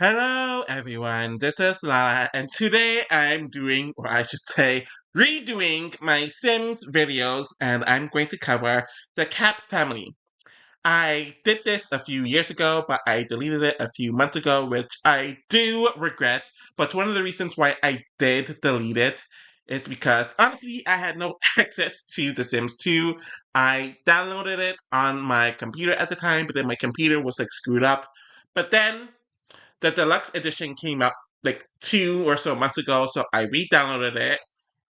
Hello everyone, this is Lala, and today I'm doing, or I should say, redoing my Sims videos, and I'm going to cover the Capp family. I did this a few years ago, but I deleted it a few months ago, which I do regret. But one of the reasons why I did delete it is because honestly, I had no access to The Sims 2. I downloaded it on my computer at the time, but then my computer was like screwed up. But then the deluxe edition came out like 2 or so months ago, so I re-downloaded it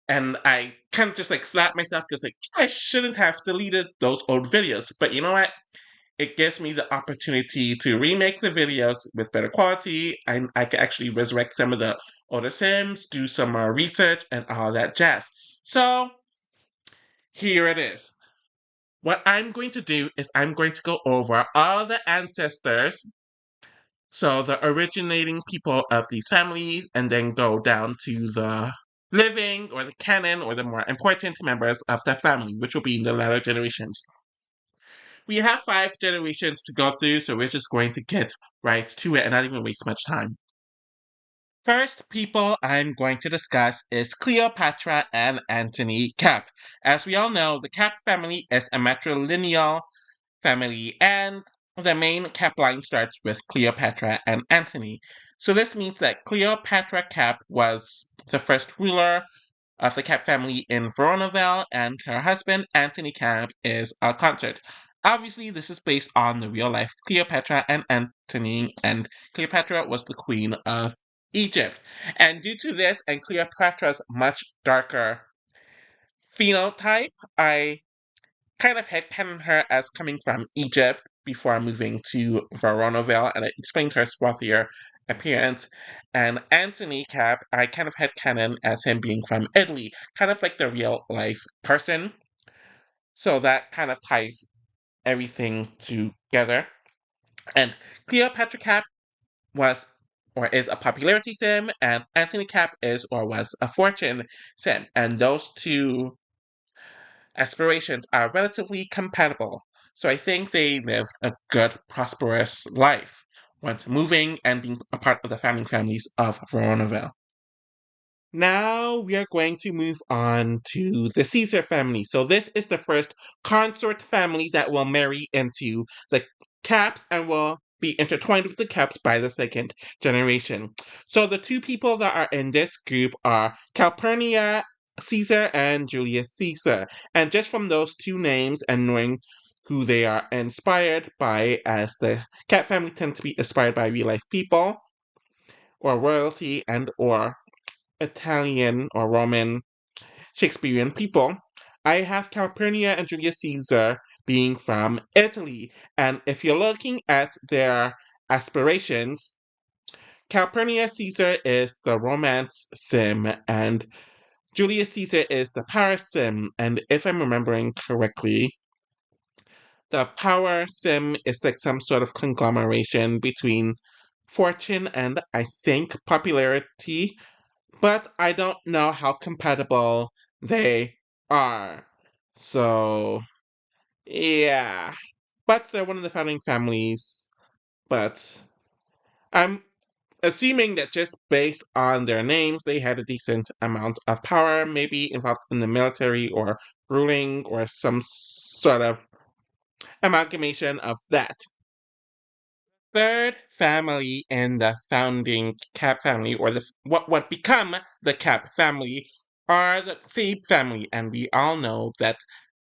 and I kind of just like slapped myself because like I shouldn't have deleted those old videos. But you know what? It gives me the opportunity to remake the videos with better quality. I can actually resurrect some of the older Sims, do some more research, and all that jazz. So here it is. What I'm going to do is I'm going to go over all the ancestors, so the originating people of these families, and then go down to the living or the canon or the more important members of that family, which will be in the latter generations. We have 5 generations to go through, so we're just going to get right to it and not even waste much time. First people I'm going to discuss is Cleopatra and Antony Capp. As we all know, the Capp family is a matrilineal family, and the main Capp line starts with Cleopatra and Antony. So this means that Cleopatra Capp was the first ruler of the Capp family in Veronaville, and her husband, Antony Capp, is a consort. Obviously, this is based on the real life Cleopatra and Antony, and Cleopatra was the queen of Egypt. And due to this and Cleopatra's much darker phenotype, I kind of headcanon her as coming from Egypt before moving to Veronaville, and it explains her swarthier appearance. And Antony Capp, I kind of headcanon as him being from Italy, kind of like the real life person. So that kind of ties everything together. And Cleopatra Capp was or is a popularity sim, and Antony Capp is or was a fortune sim. And those two aspirations are relatively compatible, so I think they lived a good, prosperous life once moving and being a part of the founding families of Veronaville. Now we are going to move on to the Caesar family. So this is the first consort family that will marry into the Capps and will be intertwined with the Capps by the second generation. So the two people that are in this group are Calpurnia Caesar and Julius Caesar. And just from those two names and knowing who they are inspired by, as the Capp family tends to be inspired by real life people or royalty and or Italian or Roman Shakespearean people, I have Calpurnia and Julius Caesar being from Italy. And if you're looking at their aspirations, Calpurnia Caesar is the romance sim, and Julius Caesar is the power sim. And if I'm remembering correctly, the power sim is like some sort of conglomeration between fortune and I think popularity, but I don't know how compatible they are. So, yeah. But they're one of the founding families. But I'm assuming that just based on their names, they had a decent amount of power, maybe involved in the military or ruling or some sort of amalgamation of that. Third family in the founding Capp family, or what would become the Capp family, are the Thebe family, and we all know that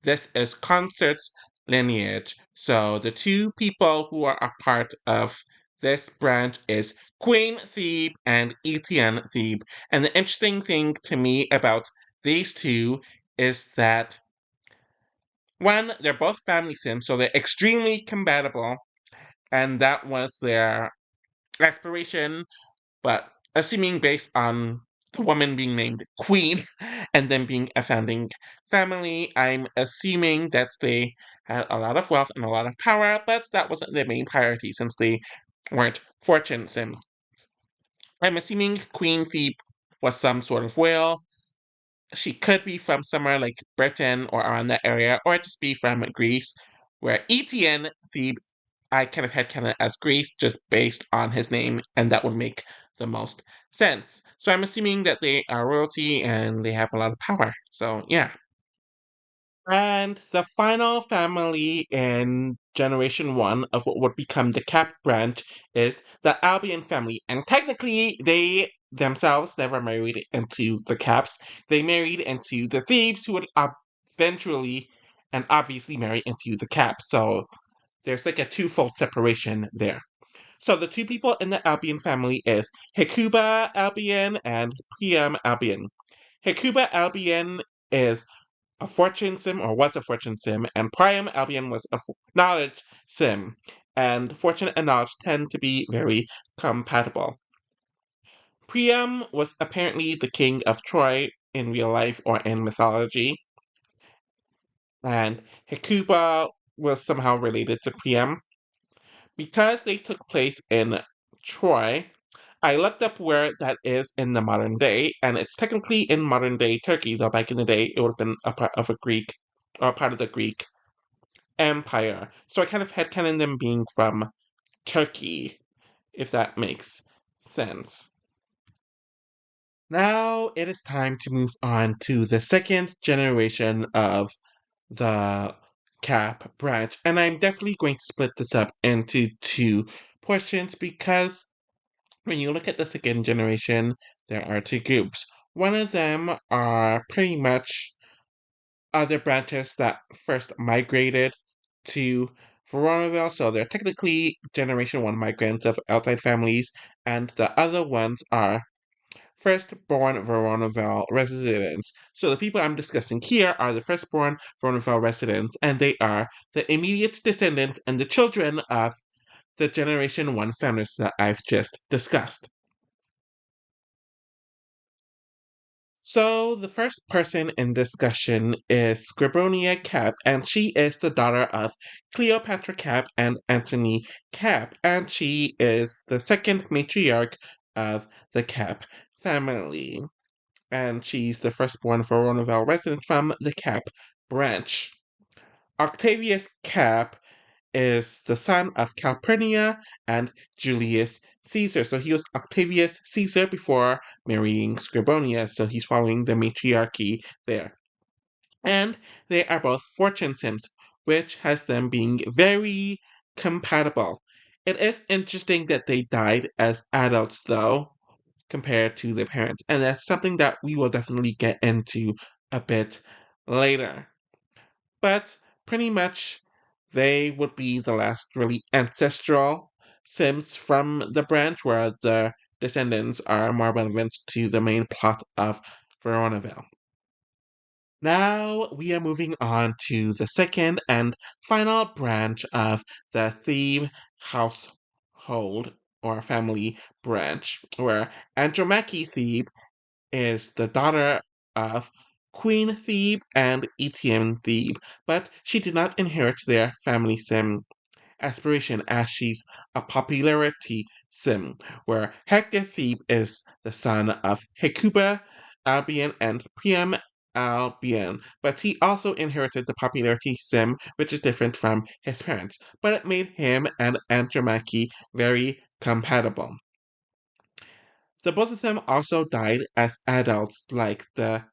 this is Consort's lineage. So the two people who are a part of this branch is Queen Thebe and Etienne Thebe. And the interesting thing to me about these two is that one, they're both family sims, so they're extremely compatible, and that was their aspiration, but assuming based on the woman being named Queen and then being a founding family, I'm assuming that they had a lot of wealth and a lot of power, but that wasn't their main priority since they weren't fortune sims. I'm assuming Queen Thebe was some sort of whale. She could be from somewhere like Britain or around that area, or just be from Greece, where Etienne Thebe I kind of had kind of as Greece just based on his name, and that would make the most sense. So I'm assuming that they are royalty and they have a lot of power. So yeah. And the final family in generation one of what would become the Capp branch is the Albion family. And technically, they themselves never married into the Capps. They married into the Thebes, who would eventually and obviously marry into the Capps. So there's like a twofold separation there. So the two people in the Albion family is Hecuba Albion and Priam Albion. Hecuba Albion is a fortune sim or was a fortune sim, and Priam Albion was a knowledge sim. And fortune and knowledge tend to be very compatible. Priam was apparently the king of Troy in real life or in mythology, and Hecuba was somehow related to Priam. Because they took place in Troy, I looked up where that is in the modern day, and it's technically in modern day Turkey, though back in the day it would have been a part of a Greek, or part of the Greek Empire. So I kind of headcanon them being from Turkey, if that makes sense. Now it is time to move on to the second generation of the Capp branch, and I'm definitely going to split this up into two portions because when you look at the second generation, there are two groups. One of them are pretty much other branches that first migrated to Veronaville, so they're technically Generation 1 migrants of outside families, and the other ones are firstborn Veronaville residents. So the people I'm discussing here are the firstborn Veronaville residents, and they are the immediate descendants and the children of the Generation 1 families that I've just discussed. So the first person in discussion is Scribonia Capp, and she is the daughter of Cleopatra Capp and Antony Capp, and she is the second matriarch of the Capp family. And she's the firstborn Veronaville resident from the Capp branch. Octavius Capp is the son of Calpurnia and Julius Caesar. So he was Octavius Caesar before marrying Scribonia, so he's following the matriarchy there. And they are both fortune sims, which has them being very compatible. It is interesting that they died as adults, though, compared to their parents, and that's something that we will definitely get into a bit later. But pretty much they would be the last really ancestral Sims from the branch, where the descendants are more relevant to the main plot of Veronaville. Now we are moving on to the second and final branch of the theme household or family branch, where Andromache Thebe is the daughter of Queen Thebe and Etienne Thebe, but she did not inherit their family sim aspiration as she's a popularity sim, where Hector Thebe is the son of Hecuba Albion and Priam Albion, but he also inherited the popularity sim, which is different from his parents, but it made him and Andromache very compatible. The both of them also died as adults, like the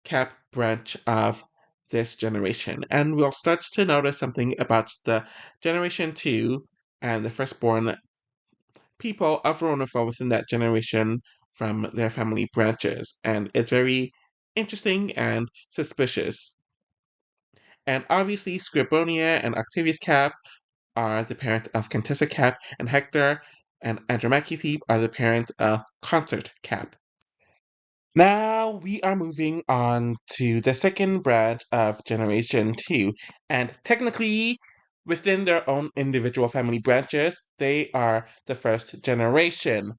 Capp branch of this generation. And we'll start to notice something about the Generation 2 and the firstborn people of Veronaville within that generation from their family branches. And it's very interesting and suspicious. And obviously, Scribonia and Octavius Capp are the parent of Contessa Capp, and Hector and Andromache Thebe are the parent of Consort Capp. Now we are moving on to the second branch of Generation 2, and technically, within their own individual family branches, they are the first generation,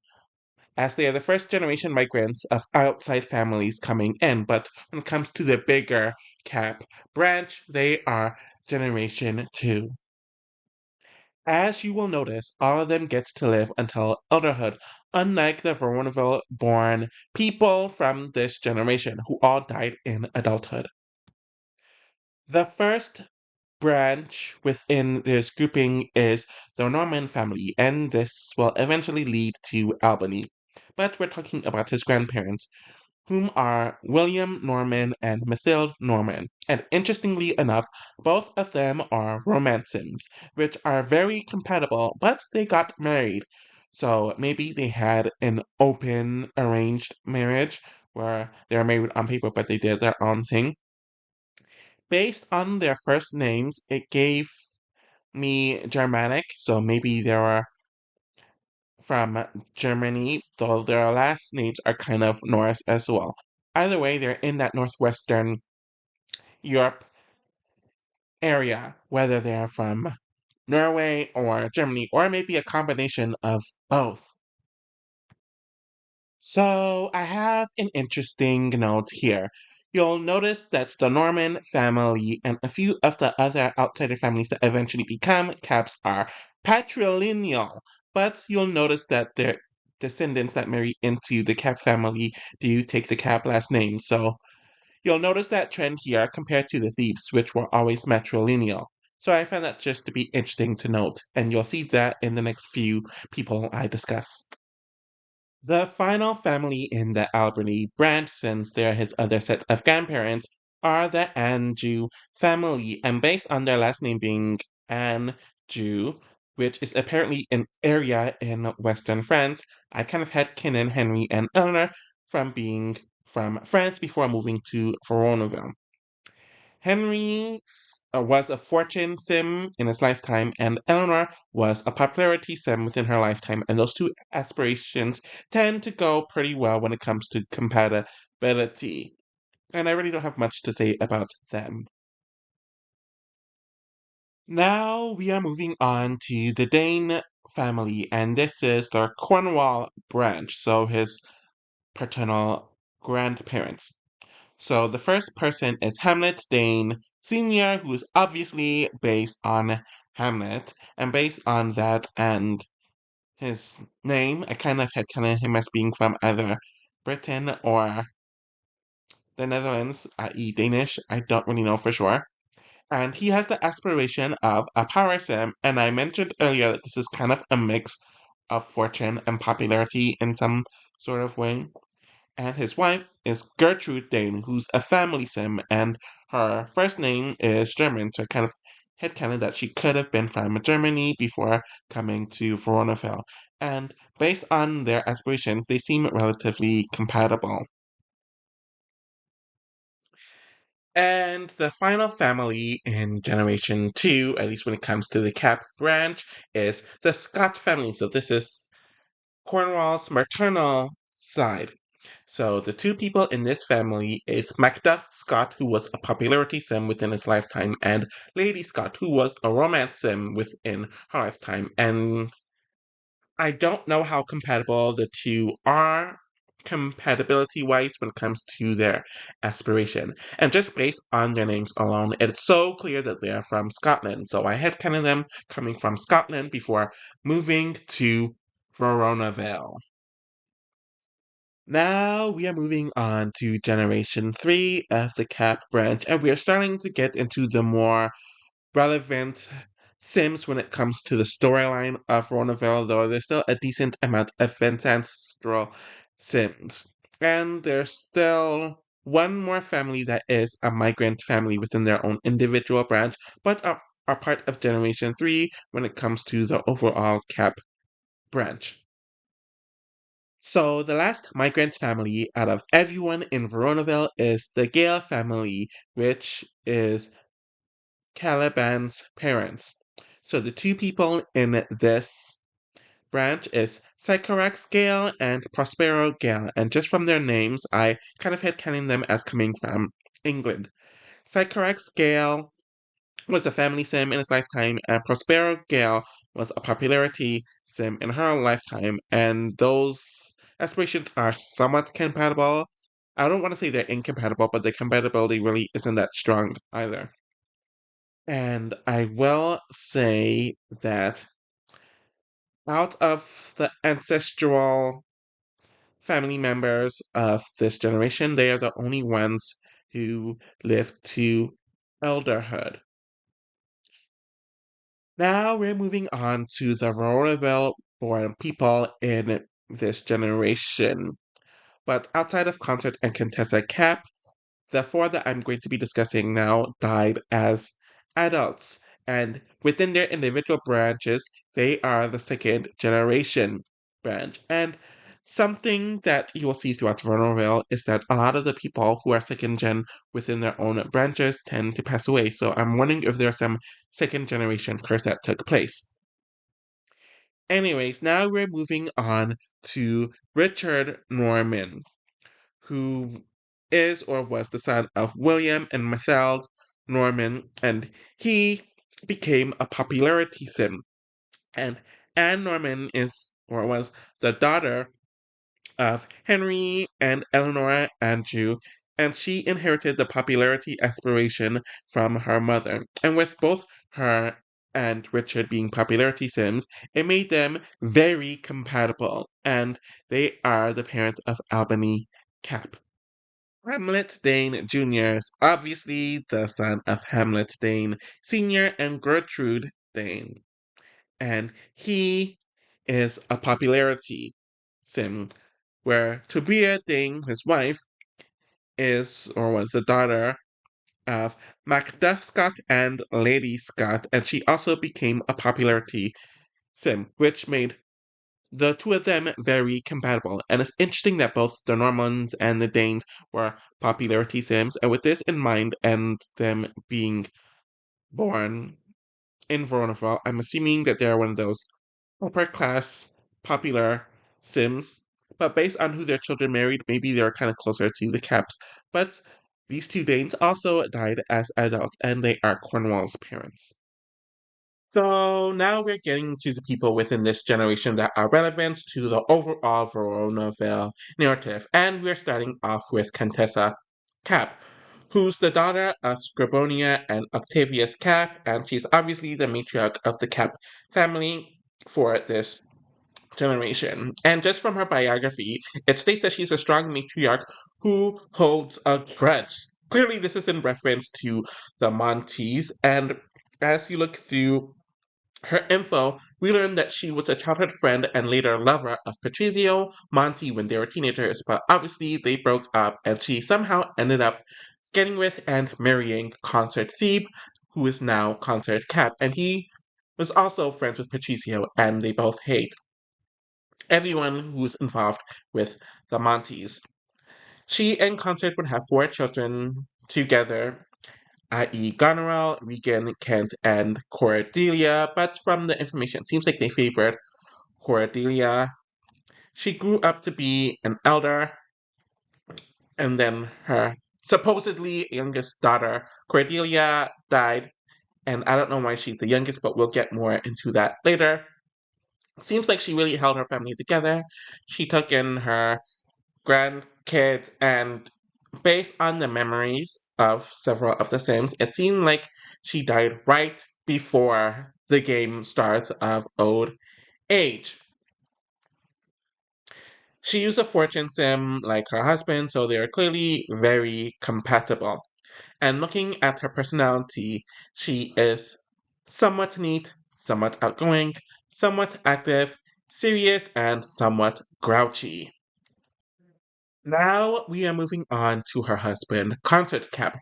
as they are the first generation migrants of outside families coming in. But when it comes to the bigger Capp branch, they are Generation 2. As you will notice, all of them gets to live until elderhood, unlike the Veronaville-born people from this generation, who all died in adulthood. The first branch within this grouping is the Norman family, and this will eventually lead to Albany. But we're talking about his grandparents, whom are William Norman and Mathilde Norman. And interestingly enough, both of them are romancims, which are very compatible, but they got married. So maybe they had an open, arranged marriage where they were married on paper, but they did their own thing. Based on their first names, it gave me Germanic, so maybe they were from Germany, though their last names are kind of Norse as well. Either way, they're in that northwestern Europe area, whether they're from Norway or Germany, or maybe a combination of both. So I have an interesting note here. You'll notice that the Norman family and a few of the other outsider families that eventually become Capps are patrilineal, but you'll notice that their descendants that marry into the Capp family do take the Capp last name. So you'll notice that trend here compared to the Thebes, which were always matrilineal. So I found that just to be interesting to note, and you'll see that in the next few people I discuss. The final family in the Albany branch, since they're his other set of grandparents, are the Anjou family, and based on their last name being Anjou, which is apparently an area in western France, I kind of had Kenan, Henry, and Eleanor from being from France before moving to Veronaville. Henry was a fortune sim in his lifetime, and Eleanor was a popularity sim within her lifetime, and those two aspirations tend to go pretty well when it comes to compatibility. And I really don't have much to say about them. Now we are moving on to the Dane family, and this is their Cornwall branch, so his paternal grandparents. So the first person is Hamlet Dane Sr., who is obviously based on Hamlet, and based on that and his name, I kind of had kind of him as being from either Britain or the Netherlands, i.e. Danish. I don't really know for sure. And he has the aspiration of a power sim, and I mentioned earlier that this is kind of a mix of fortune and popularity in some sort of way. And his wife is Gertrude Dane, who's a family sim, and her first name is German, so I kind of headcanon that she could have been from Germany before coming to Veronaville. And based on their aspirations, they seem relatively compatible. And the final family in Generation 2, at least when it comes to the Capp branch, is the Scott family. So this is Cornwall's maternal side. So the two people in this family is Macduff Scott, who was a popularity sim within his lifetime, and Lady Scott, who was a romance sim within her lifetime. And I don't know how compatible the two are compatibility wise when it comes to their aspiration. And just based on their names alone, it's so clear that they're from Scotland. So I had kind of them coming from Scotland before moving to Veronaville. Now we are moving on to Generation 3 of the Capp branch, and we are starting to get into the more relevant Sims when it comes to the storyline of Ronaville, though there's still a decent amount of ancestral Sims. And there's still one more family that is a migrant family within their own individual branch, but are part of Generation 3 when it comes to the overall Capp branch. So the last migrant family out of everyone in Veronaville is the Gale family, which is Caliban's parents. So the two people in this branch is Sycorax Gale and Prospero Gale, and just from their names, I kind of had counting them as coming from England. Sycorax Gale was a family sim in his lifetime, and Prospero Gale was a popularity sim in her lifetime, and those aspirations are somewhat compatible. I don't want to say they're incompatible, but the compatibility really isn't that strong either. And I will say that out of the ancestral family members of this generation, they are the only ones who live to elderhood. Now we're moving on to the Veronaville born people in this generation. But outside of Consort and Contessa Capp, the four that I'm going to be discussing now died as adults, and within their individual branches, they are the second generation branch. And something that you will see throughout Veronaville is that a lot of the people who are second gen within their own branches tend to pass away. So I'm wondering if there's some second generation curse that took place. Anyways, now we're moving on to Richard Norman, who is or was the son of William and Mathilde Norman, and he became a popularity sim. And Anne Norman is or was the daughter of Henry and Eleanor Andrew, and she inherited the popularity aspiration from her mother. And with both her and Richard being popularity sims, it made them very compatible, and they are the parents of Albany Capp. Hamlet Dane Jr. is obviously the son of Hamlet Dane Sr. and Gertrude Dane, and he is a popularity sim, where Tobia Dane, his wife, is or was the daughter of Macduff Scott and Lady Scott, and she also became a popularity sim, which made the two of them very compatible. And it's interesting that both the Normans and the Danes were popularity sims, and with this in mind and them being born in Veronaville, I'm assuming that they're one of those upper class popular sims. But based on who their children married, maybe they're kind of closer to the Capps. But these two Danes also died as adults, and they are Cornwall's parents. So now we're getting to the people within this generation that are relevant to the overall Veronaville narrative. And we're starting off with Contessa Capp, who's the daughter of Scribonia and Octavius Capp, and she's obviously the matriarch of the Capp family for this generation. And just from her biography, it states that she's a strong matriarch who holds a grudge. Clearly, this is in reference to the Montes, and as you look through her info, we learn that she was a childhood friend and later lover of Patrizio Monti when they were teenagers, but obviously they broke up and she somehow ended up getting with and marrying Consort Thebe, who is now Consort Capp, and he was also friends with Patrizio, and they both hate everyone who's involved with the Montes. She and Consort would have four children together, i.e., Goneril, Regan, Kent, and Cordelia, but from the information, it seems like they favored Cordelia. She grew up to be an elder, and then her supposedly youngest daughter, Cordelia, died, and I don't know why she's the youngest, but we'll get more into that later. Seems like she really held her family together. She took in her grandkids, and based on the memories of several of the Sims, it seemed like she died right before the game starts of old age. She used a fortune sim like her husband, so they are clearly very compatible. And looking at her personality, she is somewhat neat, somewhat outgoing, somewhat active, serious, and somewhat grouchy. Now we are moving on to her husband, Consort Capp,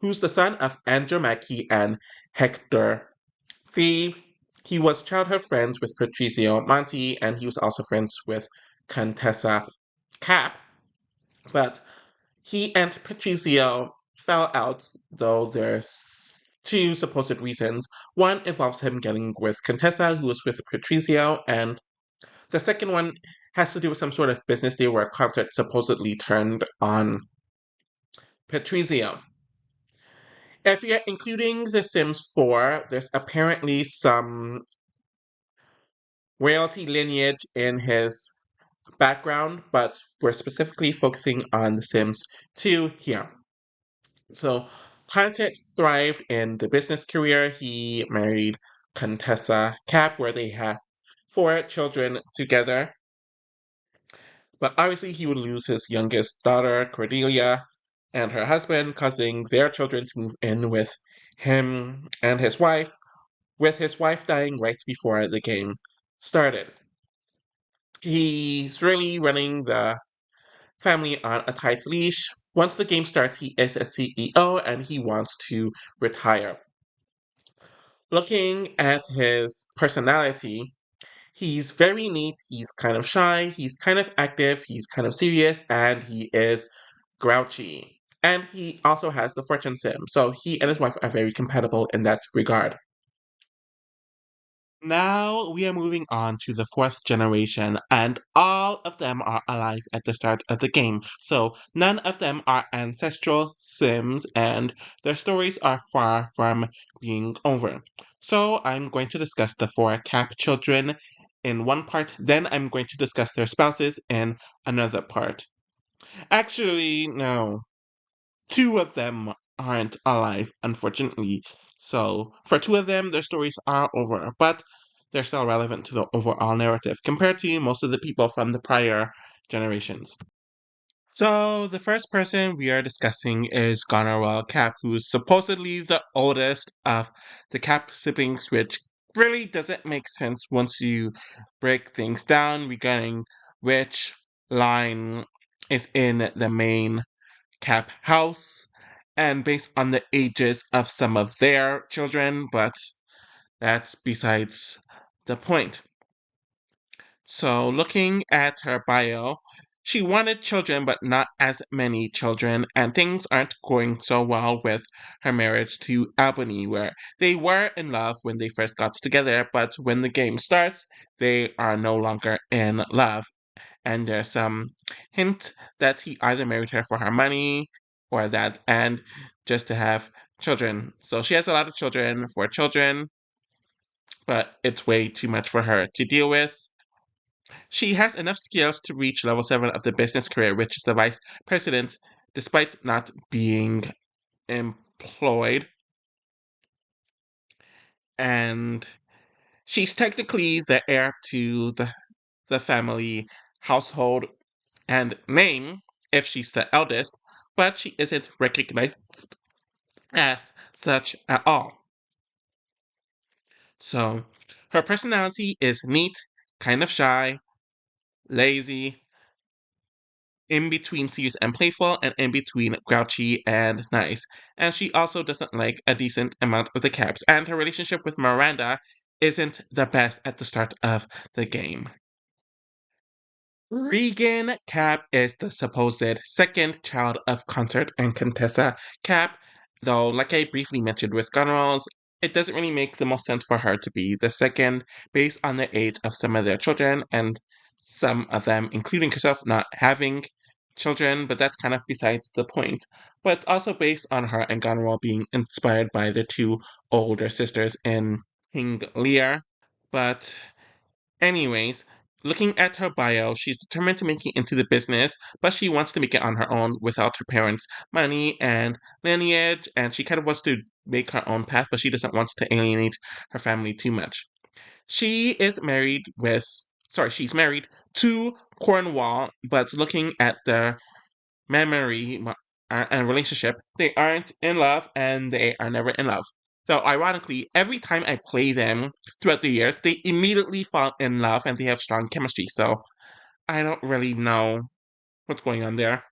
who's the son of Andromache and Hector. He was childhood friends with Patrizio Monti, and he was also friends with Contessa Capp, but he and Patrizio fell out, though there's two supposed reasons. One involves him getting with Contessa, who was with Patrizio, and the second one has to do with some sort of business deal where Consort supposedly turned on Patrizio. If you're including The Sims 4, there's apparently some royalty lineage in his background, but we're specifically focusing on The Sims 2 here. So, Consort thrived in the business career. He married Contessa Capp, where they had four children together. But obviously, he would lose his youngest daughter, Cordelia, and her husband, causing their children to move in with him and his wife, with his wife dying right before the game started. He's really running the family on a tight leash. Once the game starts, he is a CEO and he wants to retire. Looking at his personality, he's very neat, he's kind of shy, he's kind of active, he's kind of serious, and he is grouchy. And he also has the fortune sim, so he and his wife are very compatible in that regard. Now we are moving on to the fourth generation, and all of them are alive at the start of the game. So none of them are ancestral Sims, and their stories are far from being over. So I'm going to discuss the four Capp children in one part, then I'm going to discuss their spouses in another part. Actually, no. Two of them aren't alive, unfortunately. So, for two of them, their stories are over, but they're still relevant to the overall narrative compared to most of the people from the prior generations. So, the first person we are discussing is Goneril Capp, who's supposedly the oldest of the Capp siblings, which really doesn't make sense once you break things down regarding which line is in the main Capp house and based on the ages of some of their children, but that's besides the point. So, looking at her bio, she wanted children, but not as many children, and things aren't going so well with her marriage to Albany, where they were in love when they first got together, but when the game starts, they are no longer in love. And there's some hint that he either married her for her money or that, and just to have children. So she has a lot of children for children, but it's way too much for her to deal with. She has enough skills to reach level 7 of the business career, which is the vice president, despite not being employed. And she's technically the heir to the family household and name if she's the eldest, but she isn't recognized as such at all. So, her personality is neat, kind of shy, lazy, in between serious and playful, and in between grouchy and nice. And she also doesn't like a decent amount of the Capps, and her relationship with Miranda isn't the best at the start of the game. Regan Capp is the supposed second child of Consort and Contessa Capp, though, like I briefly mentioned with Goneril's, it doesn't really make the most sense for her to be the second based on the age of some of their children and some of them, including herself, not having children, but that's kind of besides the point. But it's also based on her and Goneril being inspired by their two older sisters in King Lear. But anyways, looking at her bio, she's determined to make it into the business, but she wants to make it on her own without her parents' money and lineage, and she kind of wants to make her own path, but she doesn't want to alienate her family too much. She's married to Cornwall, but looking at their and relationship, they aren't in love and they are never in love. So, ironically, every time I play them throughout the years, they immediately fall in love and they have strong chemistry. So, I don't really know what's going on there.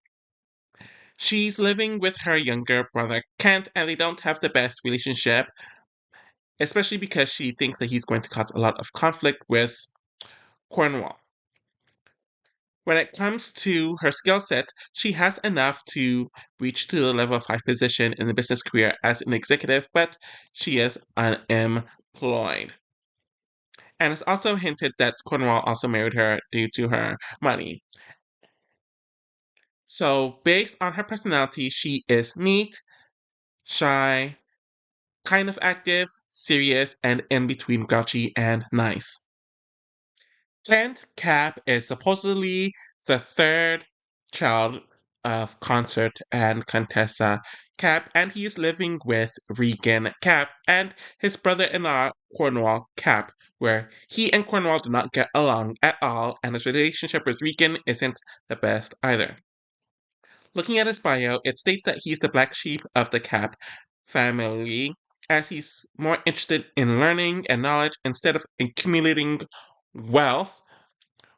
She's living with her younger brother, Kent, and they don't have the best relationship, especially because she thinks that he's going to cause a lot of conflict with Cornwall. When it comes to her skill set, she has enough to reach to the level 5 position in the business career as an executive, but she is unemployed. And it's also hinted that Cornwall also married her due to her money. So, based on her personality, she is neat, shy, kind of active, serious, and in between grouchy and nice. Kent Capp is supposedly the third child of Consort and Contessa Capp, and he is living with Regan Capp and his brother-in-law Cornwall Capp, where he and Cornwall do not get along at all, and his relationship with Regan isn't the best either. Looking at his bio, it states that he's the black sheep of the Capp family, as he's more interested in learning and knowledge instead of accumulating wealth,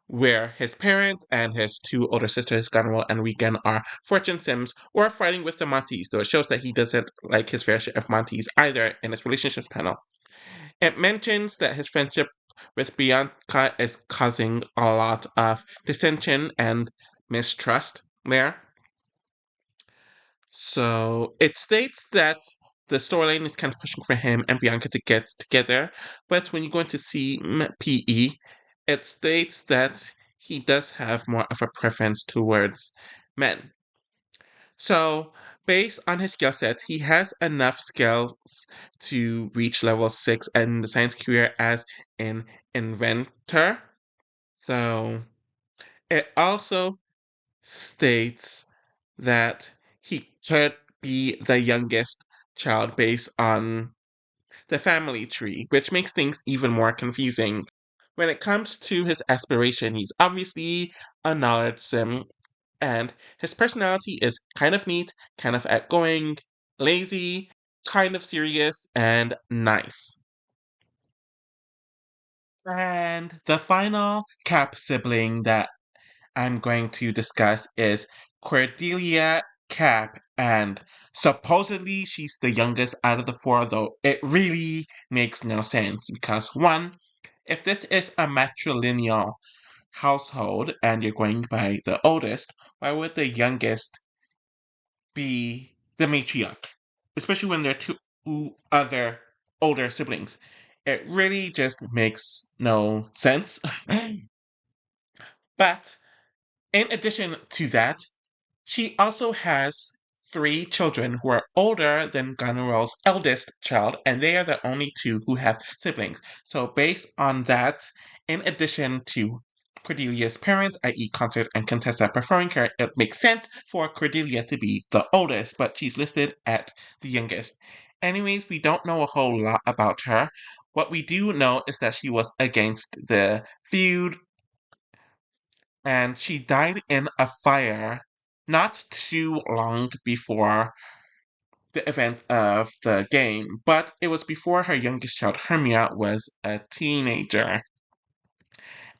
where his parents and his two older sisters, Goneril and Regan, are fortune sims or fighting with the Montes, though it shows that he doesn't like his fair share of Montes either in his relationships panel. It mentions that his friendship with Bianca is causing a lot of dissension and mistrust there. So it states that the storyline is kind of pushing for him and Bianca to get together, but when you go into CPE, it states that he does have more of a preference towards men. So, based on his skill set, he has enough skills to reach level 6 in the science career as an inventor. So, it also states that he could be the youngest child based on the family tree, which makes things even more confusing. When it comes to his aspiration, he's obviously a knowledge sim, and his personality is kind of neat, kind of outgoing, lazy, kind of serious, and nice. And the final Cap sibling that I'm going to discuss is Cordelia Capp, and supposedly she's the youngest out of the four, though it really makes no sense because, one, if this is a matrilineal household and you're going by the oldest, why would the youngest be the matriarch? Especially when there are two other older siblings. It really just makes no sense. But in addition to that, she also has three children who are older than Goneril's eldest child, and they are the only two who have siblings. So, based on that, in addition to Cordelia's parents, i.e., Consort and Contessa, preferring her, it makes sense for Cordelia to be the oldest, but she's listed at the youngest. Anyways, we don't know a whole lot about her. What we do know is that she was against the feud and she died in a fire not too long before the event of the game, but it was before her youngest child, Hermia, was a teenager.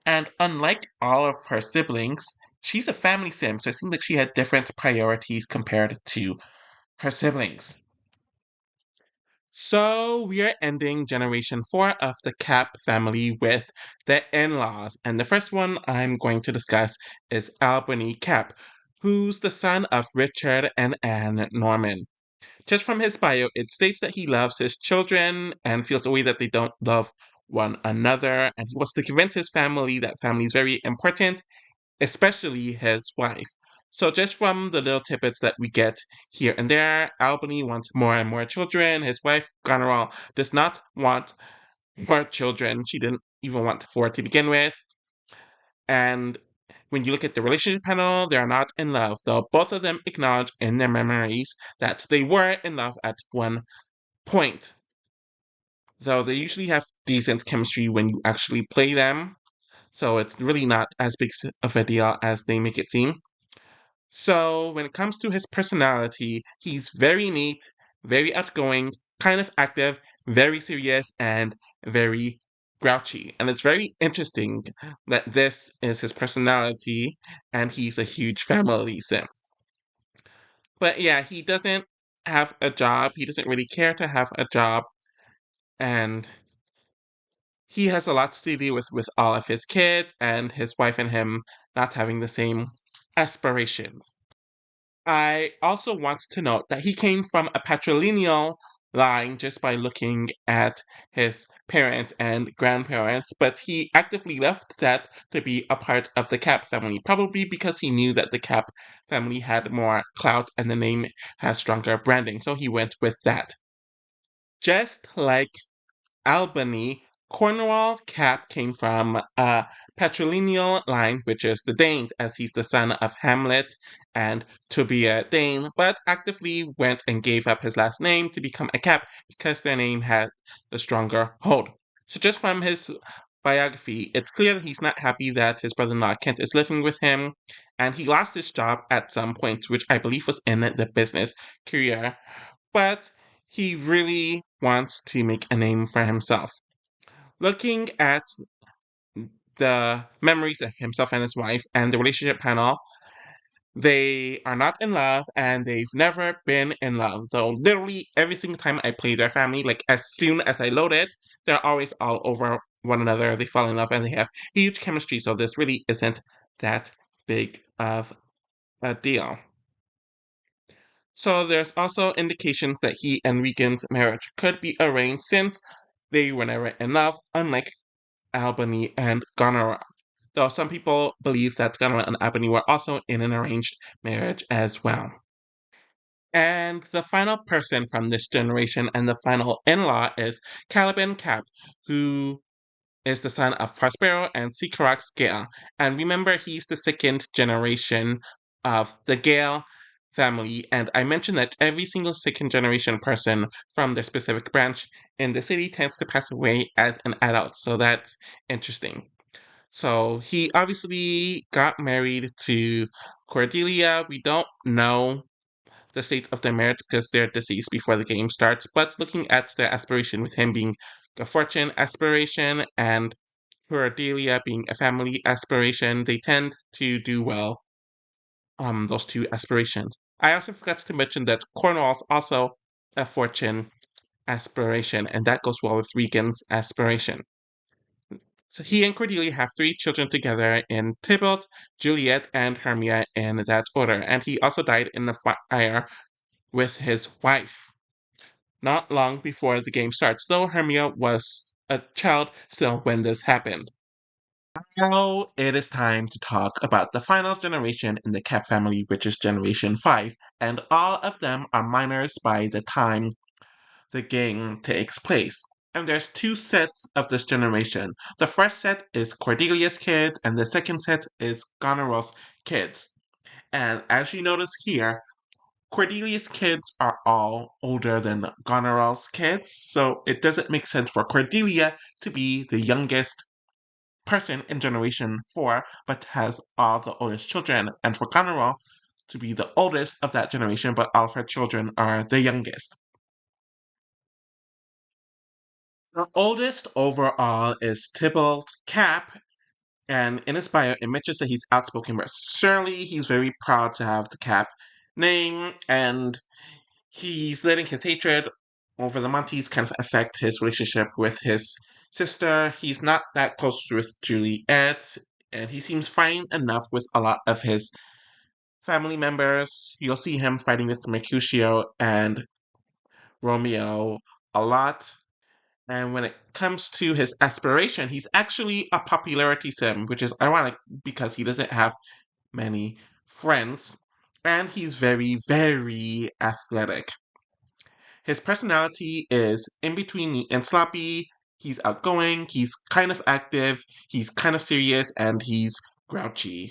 And unlike all of her siblings, she's a family sim, so it seems like she had different priorities compared to her siblings. So we are ending generation 4 of the Capp family with the in-laws. And the first one I'm going to discuss is Albany Capp, who's the son of Richard and Anne Norman. Just from his bio, it states that he loves his children and feels a way that they don't love one another. And he wants to convince his family that family is very important, especially his wife. So, just from the little tidbits that we get here and there, Albany wants more and more children. His wife, Goneril, does not want more children. She didn't even want four to begin with. And when you look at the relationship panel, they are not in love, though both of them acknowledge in their memories that they were in love at one point. Though they usually have decent chemistry when you actually play them, so it's really not as big of a deal as they make it seem. So, when it comes to his personality, he's very neat, very outgoing, kind of active, very serious, and very grouchy. And it's very interesting that this is his personality and he's a huge family sim. But yeah, he doesn't have a job. He doesn't really care to have a job. And he has a lot to do with all of his kids and his wife and him not having the same aspirations. I also want to note that he came from a patrilineal line just by looking at his parents and grandparents, but he actively left that to be a part of the Capp family, probably because he knew that the Capp family had more clout and the name has stronger branding, so he went with that. Just like Albany, Cornwall Capp came from a patrilineal line, which is the Danes, as he's the son of Hamlet and to be a Dane, but actively went and gave up his last name to become a Capp because their name had the stronger hold. So just from his biography, it's clear that he's not happy that his brother-in-law Kent is living with him, and he lost his job at some point, which I believe was in the business career. But he really wants to make a name for himself. Looking at the memories of himself and his wife and the relationship panel, they are not in love and they've never been in love. So literally every single time I play their family, like as soon as I load it, they're always all over one another. They fall in love and they have huge chemistry. So this really isn't that big of a deal. So there's also indications that he and Regan's marriage could be arranged since they were never in love, unlike Albany and Goneril. Though some people believe that Goneril and Albany were also in an arranged marriage as well. And the final person from this generation and the final in-law is Caliban Capp, who is the son of Prospero and Sycorax Gale. And remember, he's the second generation of the Gale family. And I mentioned that every single second generation person from their specific branch in the city tends to pass away as an adult. So that's interesting. So he obviously got married to Cordelia. We don't know the state of their marriage because they're deceased before the game starts, but looking at their aspiration with him being a fortune aspiration and Cordelia being a family aspiration, they tend to do well those two aspirations. I also forgot to mention that Cornwall's also a fortune aspiration, and that goes well with Regan's aspiration. So he and Cordelia have three children together in Tybalt, Juliette, and Hermia in that order, and he also died in the fire with his wife not long before the game starts, though Hermia was a child still when this happened. Now it is time to talk about the final generation in the Capp family, which is Generation 5, and all of them are minors by the time the game takes place. And there's two sets of this generation. The first set is Cordelia's kids, and the second set is Goneril's kids. And as you notice here, Cordelia's kids are all older than Goneril's kids, so it doesn't make sense for Cordelia to be the youngest person in Generation 4, but has all the oldest children, and for Goneril to be the oldest of that generation, but all of her children are the youngest. The oldest overall is Tybalt Capp, and in his bio, it mentions that he's outspoken, but surely he's very proud to have the Capp name, and he's letting his hatred over the Montes kind of affect his relationship with his sister. He's not that close with Juliette, and he seems fine enough with a lot of his family members. You'll see him fighting with Mercutio and Romeo a lot. And when it comes to his aspiration, he's actually a popularity sim, which is ironic because he doesn't have many friends. And he's very, very athletic. His personality is in between neat and sloppy. He's outgoing, he's kind of active, he's kind of serious, and he's grouchy.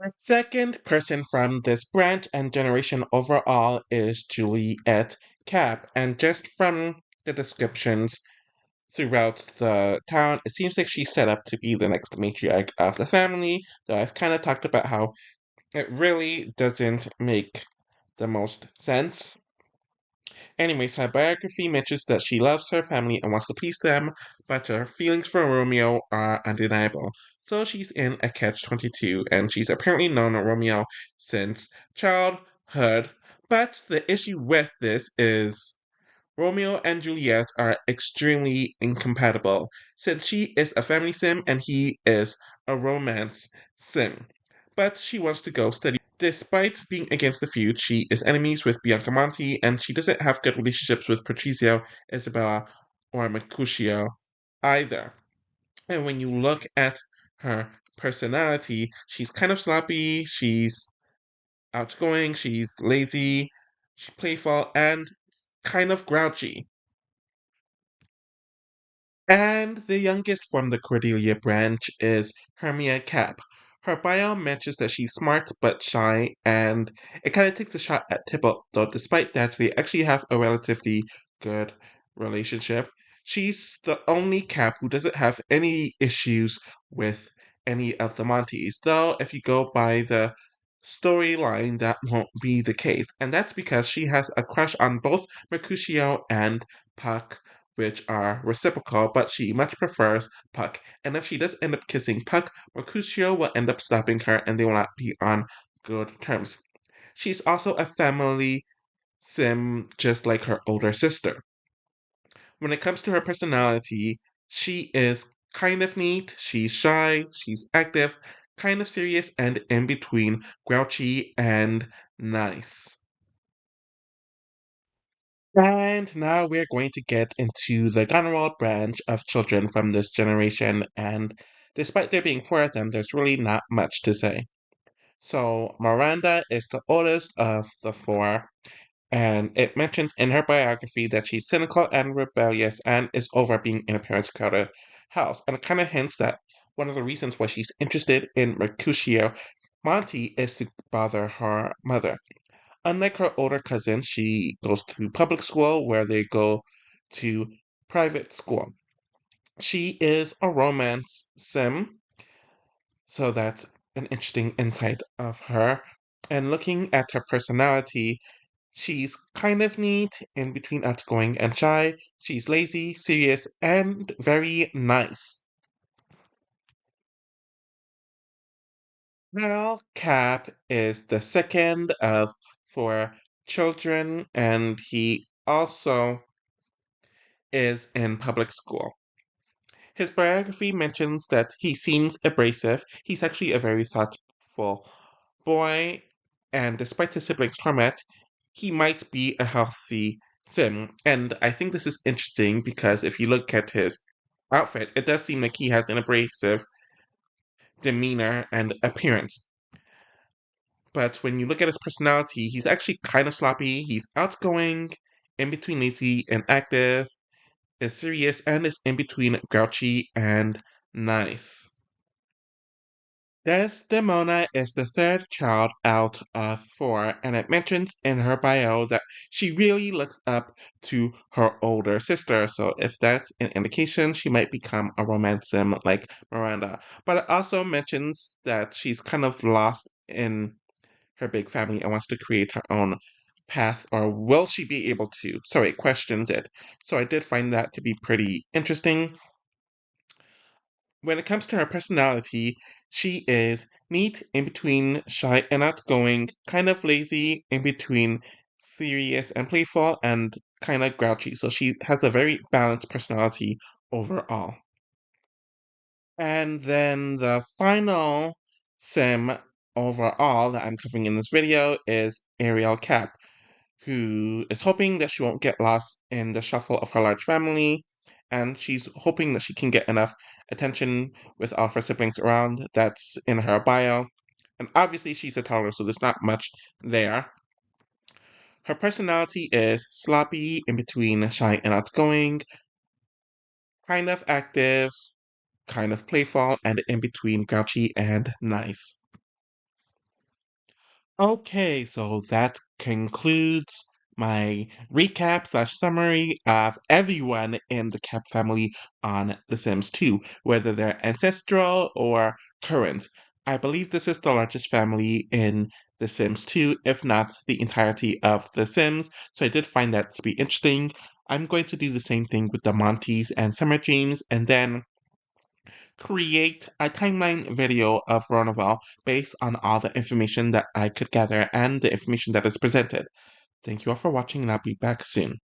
The second person from this branch and generation overall is Juliette Capp, and just from the descriptions throughout the town, it seems like she's set up to be the next matriarch of the family, though I've kind of talked about how it really doesn't make the most sense. Anyways, her biography mentions that she loves her family and wants to please them, but her feelings for Romeo are undeniable. So she's in a catch-22, and she's apparently known Romeo since childhood. But the issue with this is Romeo and Juliet are extremely incompatible, since she is a family sim and he is a romance sim. But she wants to go study. Despite being against the feud, she is enemies with Biancamonte, and she doesn't have good relationships with Patrizio, Isabella, or Mercutio either. And when you look at her personality, she's kind of sloppy, she's outgoing, she's lazy, she's playful, and kind of grouchy. And the youngest from the Cordelia branch is Hermia Capp. Her bio mentions that she's smart but shy, and it kind of takes a shot at Tybalt, though despite that, they actually have a relatively good relationship. She's the only Capp who doesn't have any issues with any of the Montes, though if you go by the storyline that won't be the case, and that's because she has a crush on both Mercutio and Puck, which are reciprocal, but she much prefers Puck. And if she does end up kissing Puck, Mercutio will end up slapping her and they will not be on good terms. She's also a family sim just like her older sister. When it comes to her personality, she is kind of neat, she's shy, she's active, kind of serious, and in between grouchy and nice. And now we're going to get into the Goneril branch of children from this generation, and despite there being four of them, there's really not much to say. So, Miranda is the oldest of the four, and it mentions in her biography that she's cynical and rebellious and is over being in a parent's crowded house. And it kind of hints that one of the reasons why she's interested in Mercutio Monty is to bother her mother. Unlike her older cousin, she goes to public school where they go to private school. She is a romance sim, so that's an interesting insight of her. And looking at her personality, she's kind of neat, in between outgoing and shy. She's lazy, serious, and very nice. Well, Capp is the second of four children, and he also is in public school. His biography mentions that he seems abrasive. He's actually a very thoughtful boy, and despite his siblings' torment, he might be a healthy sim. And I think this is interesting because if you look at his outfit, it does seem like he has an abrasive demeanor and appearance. But when you look at his personality, he's actually kind of sloppy. He's outgoing, in between lazy and active, is serious, and is in between grouchy and nice. Desdemona is the third child out of four, and it mentions in her bio that she really looks up to her older sister. So, if that's an indication, she might become a romance sim like Miranda. But it also mentions that she's kind of lost in her big family and wants to create her own path, or will she be able to? Sorry, questions it. So, I did find that to be pretty interesting. When it comes to her personality, she is neat, in between shy and outgoing, kind of lazy, in between serious and playful, and kind of grouchy. So she has a very balanced personality overall. And then the final sim overall that I'm covering in this video is Ariel Capp, who is hoping that she won't get lost in the shuffle of her large family, and she's hoping that she can get enough attention with all of her siblings around. That's in her bio. And obviously, she's a toddler, so there's not much there. Her personality is sloppy, in between shy and outgoing, kind of active, kind of playful, and in between grouchy and nice. Okay, so that concludes my recap slash summary of everyone in the Capp family on The Sims 2, whether they're ancestral or current. I believe this is the largest family in The Sims 2, if not the entirety of The Sims, so I did find that to be interesting. I'm going to do the same thing with the Monties and Summer James, and then create a timeline video of Veronaville based on all the information that I could gather and the information that is presented. Thank you all for watching, and I'll be back soon.